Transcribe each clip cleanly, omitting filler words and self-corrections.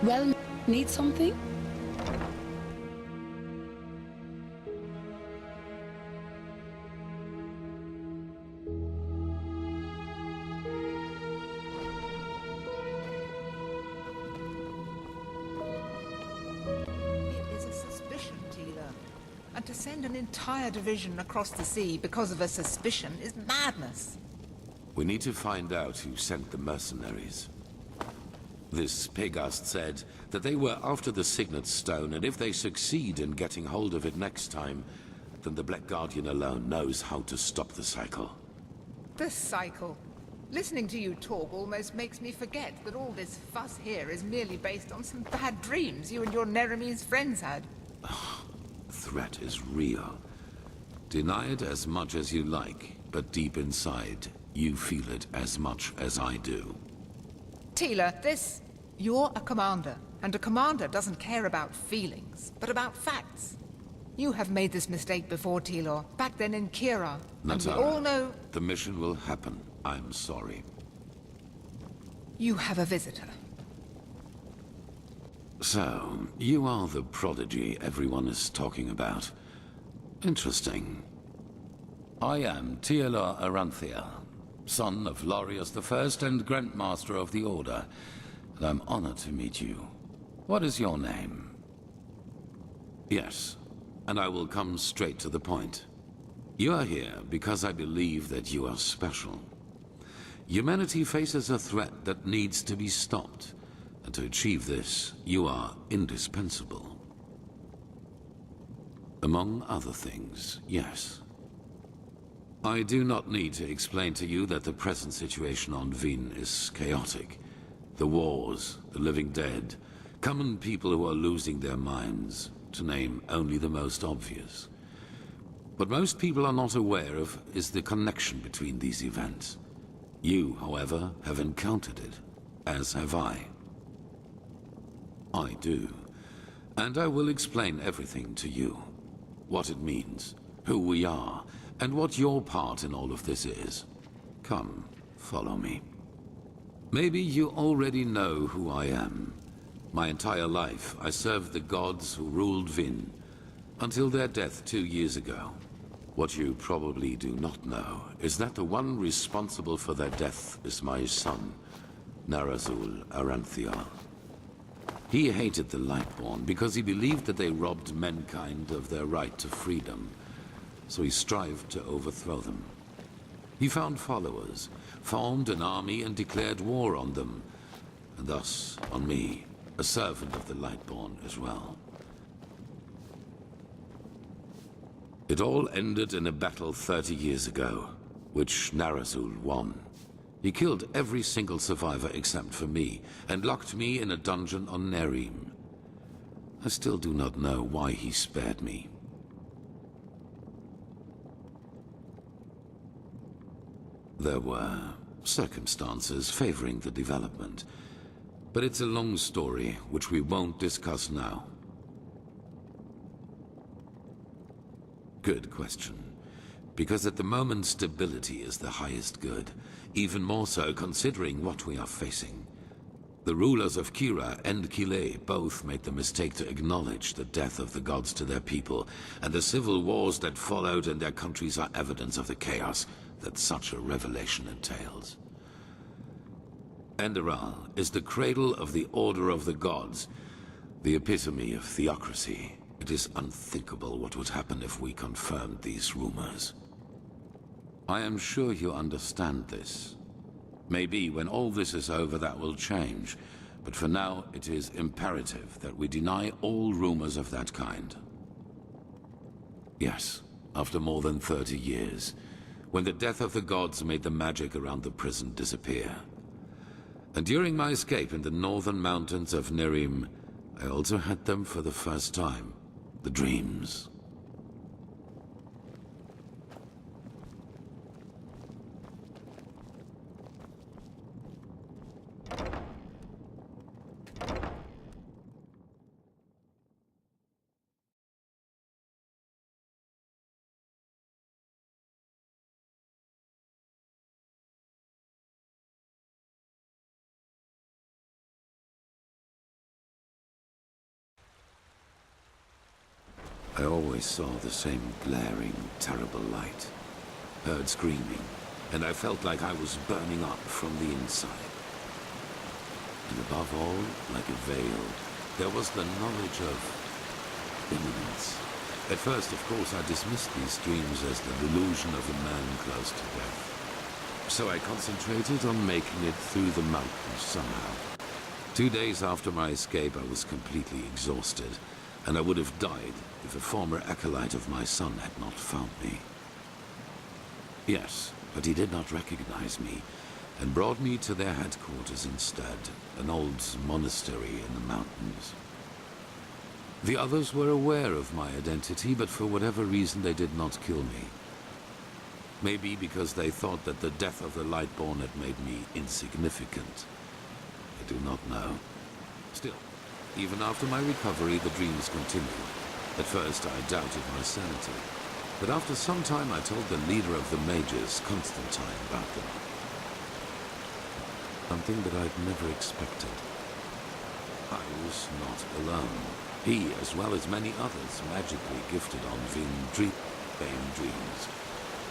Well, need something? It is a suspicion, Teela. And to send an entire division across the sea because of a suspicion is madness. We need to find out who sent the mercenaries. This Pegast said that they were after the Signet Stone, and if they succeed in getting hold of it next time, then the Black Guardian alone knows how to stop the cycle. The cycle. Listening to you talk almost makes me forget that all this fuss here is merely based on some bad dreams you and your Neremese friends had. The threat is real. Deny it as much as you like, but deep inside, you feel it as much as I do. Teela, you're a commander, and a commander doesn't care about feelings, but about facts. You have made this mistake before, Teela, back then in Kira. And we all know... The mission will happen. I'm sorry. You have a visitor. So, you are the prodigy everyone is talking about. Interesting. I am Teela Aranthia, son of Lorius I and Grand Master of the Order, and I'm honored to meet you. What is your name? Yes, and I will come straight to the point. You are here because I believe that you are special. Humanity faces a threat that needs to be stopped, and to achieve this, you are indispensable. Among other things, yes. I do not need to explain to you that the present situation on Vin is chaotic. The wars, the living dead, common people who are losing their minds, to name only the most obvious. What most people are not aware of is the connection between these events. You, however, have encountered it, as have I. I do. And I will explain everything to you. What it means, who we are, and what your part in all of this is. Come, follow me. Maybe you already know who I am. My entire life, I served the gods who ruled Vin, until their death 2 years ago. What you probably do not know is that the one responsible for their death is my son, Narazul Aranthia. He hated the Lightborn because he believed that they robbed mankind of their right to freedom, so he strived to overthrow them. He found followers, formed an army and declared war on them, and thus on me, a servant of the Lightborn as well. It all ended in a battle 30 years ago, which Narazul won. He killed every single survivor except for me, and locked me in a dungeon on Nerim. I still do not know why he spared me. There were circumstances favoring the development, but it's a long story which we won't discuss now. Good question. Because at the moment stability is the highest good, even more so considering what we are facing. The rulers of Kira and Kile both made the mistake to acknowledge the death of the gods to their people, and the civil wars that followed in their countries are evidence of the chaos that such a revelation entails. Enderal is the cradle of the Order of the Gods, the epitome of theocracy. It is unthinkable what would happen if we confirmed these rumors. I am sure you understand this. Maybe when all this is over that will change, but for now it is imperative that we deny all rumors of that kind. Yes, after more than 30 years, when the death of the gods made the magic around the prison disappear. And during my escape in the northern mountains of Nerim, I also had them for the first time. The dreams. saw the same glaring, terrible light, heard screaming, and I felt like I was burning up from the inside. And above all, like a veil, there was the knowledge of imminence. At first, of course, I dismissed these dreams as the delusion of a man close to death. So I concentrated on making it through the mountains somehow. 2 days after my escape, I was completely exhausted, and I would have died if a former acolyte of my son had not found me. Yes, but he did not recognize me, and brought me to their headquarters instead, an old monastery in the mountains. The others were aware of my identity, but for whatever reason they did not kill me. Maybe because they thought that the death of the Lightborn had made me insignificant. I do not know. Still, even after my recovery, the dreams continued. At first, I doubted my sanity, but after some time I told the leader of the mages, Constantine, about them. Something that I'd never expected. I was not alone. He, as well as many others, magically gifted on vain dreams.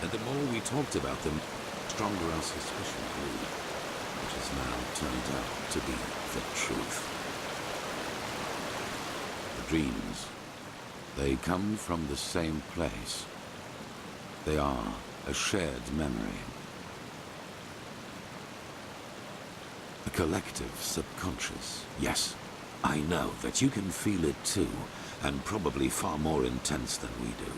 And the more we talked about them, the stronger our suspicion grew, which has now turned out to be the truth. The dreams, they come from the same place. They are a shared memory. A collective subconscious. Yes, I know that you can feel it too, and probably far more intense than we do.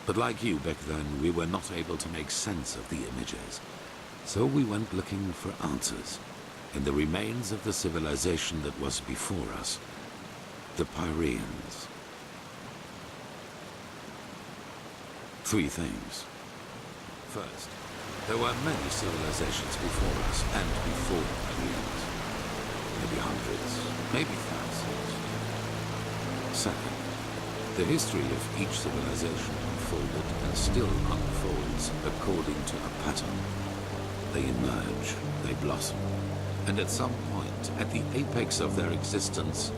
But like you back then, we were not able to make sense of the images. So we went looking for answers in the remains of the civilization that was before us, the Pyreans. 3 things. First, there were many civilizations before us and before the Pyreans. Maybe hundreds, maybe thousands. Second, the history of each civilization unfolded and still unfolds according to a pattern. They emerge, they blossom, and at some point, at the apex of their existence,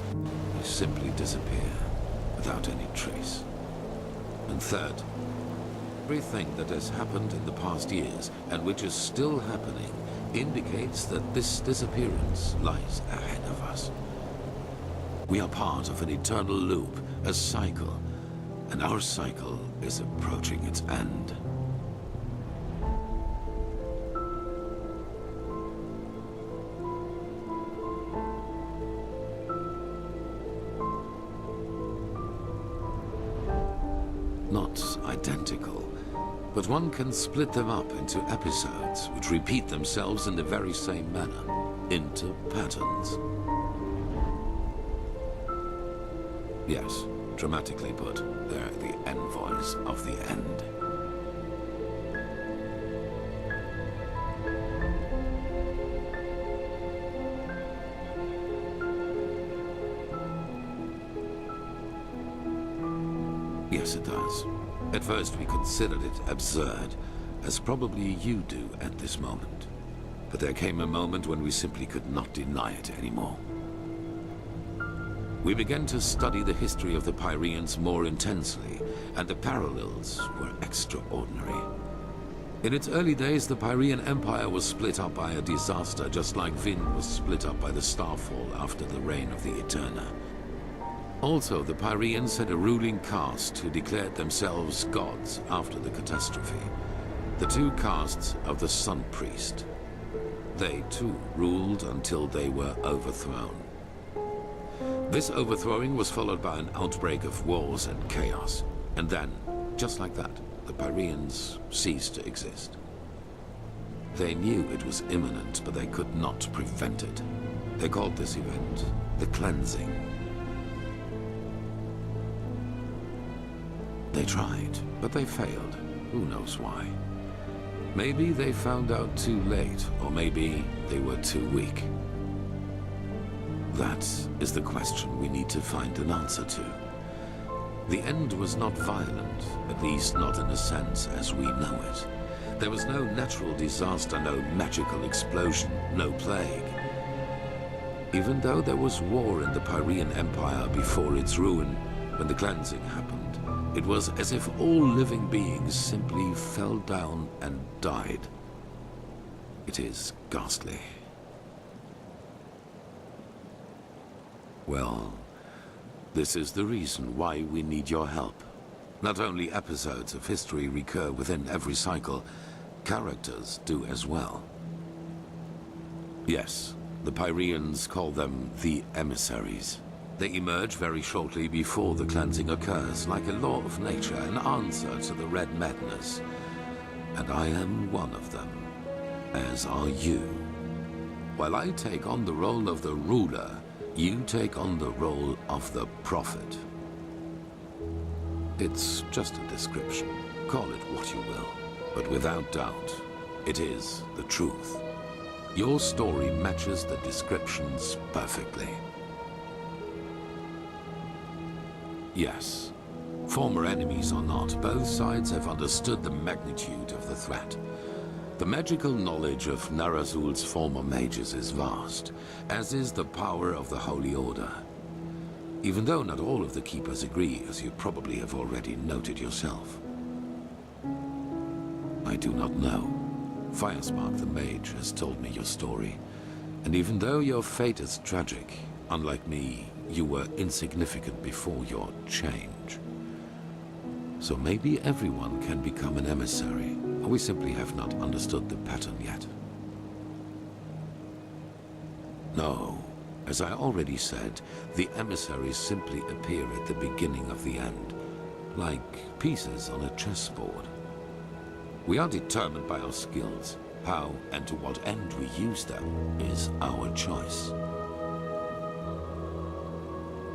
they simply disappear without any trace. And third, everything that has happened in the past years, and which is still happening, indicates that this disappearance lies ahead of us. We are part of an eternal loop, a cycle, and our cycle is approaching its end. Not identical, but one can split them up into episodes which repeat themselves in the very same manner, into patterns. Yes, dramatically put, they're the envoys of the end. Yes, it does. At first we considered it absurd, as probably you do at this moment. But there came a moment when we simply could not deny it anymore. We began to study the history of the Pyreans more intensely, and the parallels were extraordinary. In its early days, the Pyrean Empire was split up by a disaster, just like Vin was split up by the Starfall after the reign of the Eterna. Also, the Pyreans had a ruling caste who declared themselves gods after the catastrophe. The 2 castes of the Sun Priest. They, too, ruled until they were overthrown. This overthrowing was followed by an outbreak of wars and chaos. And then, just like that, the Pyreans ceased to exist. They knew it was imminent, but they could not prevent it. They called this event the Cleansing. They tried, but they failed. Who knows why? Maybe they found out too late, or maybe they were too weak. That is the question we need to find an answer to. The end was not violent, at least not in a sense as we know it. There was no natural disaster, no magical explosion, no plague. Even though there was war in the Pyrean Empire before its ruin, when the cleansing happened, It was as if all living beings simply fell down and died. It is ghastly. Well, this is the reason why we need your help. Not only episodes of history recur within every cycle, characters do as well. Yes, the Pyreans call them the emissaries. They emerge very shortly before the cleansing occurs, like a law of nature, an answer to the Red Madness. And I am one of them, as are you. While I take on the role of the ruler, you take on the role of the prophet. It's just a description. Call it what you will. But without doubt, it is the truth. Your story matches the descriptions perfectly. Yes. Former enemies or not, both sides have understood the magnitude of the threat. The magical knowledge of Narazul's former mages is vast, as is the power of the Holy Order. Even though not all of the Keepers agree, as you probably have already noted yourself. I do not know. Firespark the Mage has told me your story, and even though your fate is tragic, unlike me, you were insignificant before your change. So maybe everyone can become an emissary, or we simply have not understood the pattern yet. No, as I already said, the emissaries simply appear at the beginning of the end, like pieces on a chessboard. We are determined by our skills. How and to what end we use them is our choice.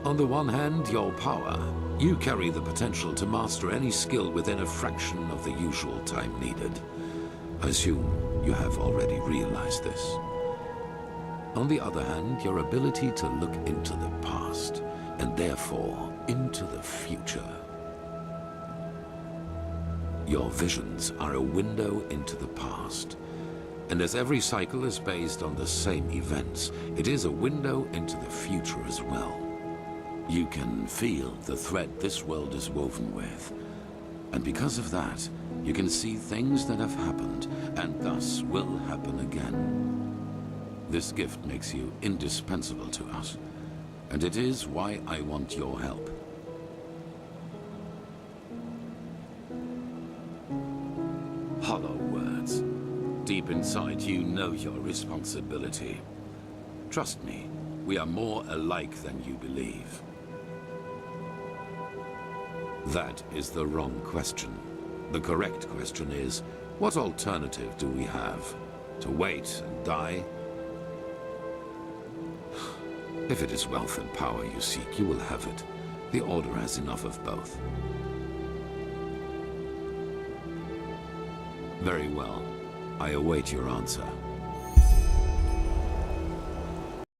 On the one hand, your power. You carry the potential to master any skill within a fraction of the usual time needed. I assume you have already realized this. On the other hand, your ability to look into the past, and therefore into the future. Your visions are a window into the past. And as every cycle is based on the same events, it is a window into the future as well. You can feel the thread this world is woven with. And because of that, you can see things that have happened, and thus will happen again. This gift makes you indispensable to us, and it is why I want your help. Hollow words. Deep inside, you know your responsibility. Trust me, we are more alike than you believe. That is the wrong question. The correct question is, what alternative do we have? To wait and die? If it is wealth and power you seek, you will have it. The Order has enough of both. Very well. I await your answer.